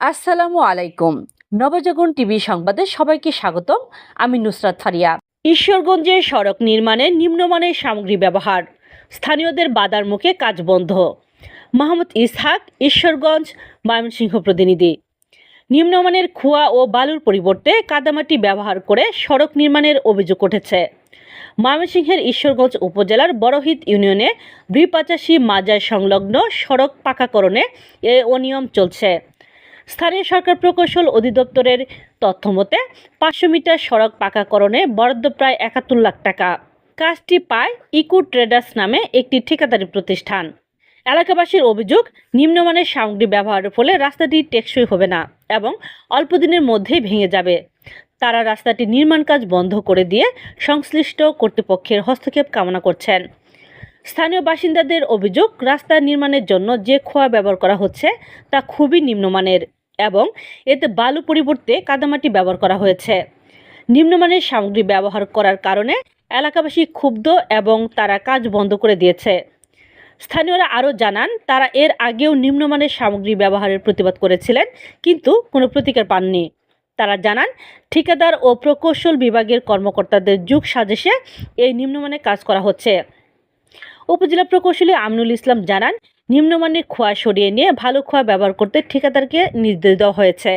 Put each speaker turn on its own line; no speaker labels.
আসসালামু আলাইকুম। নবজাগরণ টিভি সংবাদে সবাইকে স্বাগতম। আমি নুসরাত ফারিয়া। ঈশ্বরগঞ্জে সড়ক নির্মাণে নিম্নমানের সামগ্রী ব্যবহার, স্থানীয়দের বাধার মুখে কাজ বন্ধ। মাহমুদ ইসহাক, ঈশ্বরগঞ্জ, ময়মনসিংহ প্রতিনিধি। নিম্নমানের খোয়া ও বালুর পরিবর্তে কাদামাটি ব্যবহার করে সড়ক নির্মাণের অভিযোগ উঠেছে। ময়মনসিংহের ঈশ্বরগঞ্জ উপজেলার বড়হিত ইউনিয়নে ২৮৫ মাজার সংলগ্ন সড়ক পাকাকরণে এ অনিয়ম চলছে। স্থানীয় সরকার প্রকৌশল অধিদপ্তরের তথ্যমতে ৫০০ মিটার সড়ক পাকাকরণে বরাদ্দ প্রায় ৭১ লাখ টাকা। কাজটি পায় ইকো ট্রেডার্স নামে একটি ঠিকাদারি প্রতিষ্ঠান। এলাকাবাসীর অভিযোগ, নিম্নমানের সামগ্রী ব্যবহারের ফলে রাস্তাটি টেকসই হবে না এবং অল্প দিনের মধ্যেই ভেঙে যাবে। তারা রাস্তাটি নির্মাণ কাজ বন্ধ করে দিয়ে সংশ্লিষ্ট কর্তৃপক্ষের হস্তক্ষেপ কামনা করছেন। স্থানীয় বাসিন্দাদের অভিযোগ, রাস্তা নির্মাণের জন্য যে খোয়া ব্যবহার করা হচ্ছে তা খুবই নিম্নমানের এবং এতে বালু পরিবর্তে কাদামাটি ব্যবহার করা হয়েছে। নিম্নমানের সামগ্রী ব্যবহার করার কারণে এলাকাবাসী ক্ষুব্ধ এবং তারা কাজ বন্ধ করে দিয়েছে। স্থানীয়রা আরও জানান, তারা এর আগেও নিম্নমানের সামগ্রী ব্যবহারের প্রতিবাদ করেছিলেন, কিন্তু কোনো প্রতিকার পাননি। তারা জানান, ঠিকাদার ও প্রকৌশল বিভাগের কর্মকর্তাদের যুগ সাজেশে এই নিম্নমানের কাজ করা হচ্ছে। উপজেলা প্রকৌশলী আমিনুল ইসলাম জানান, নিম্নমানের খোয়া সরিয়ে নিয়ে ভালো খোয়া ব্যবহার করতে ঠিকাদারকে নির্দেশ দেওয়া হয়েছে।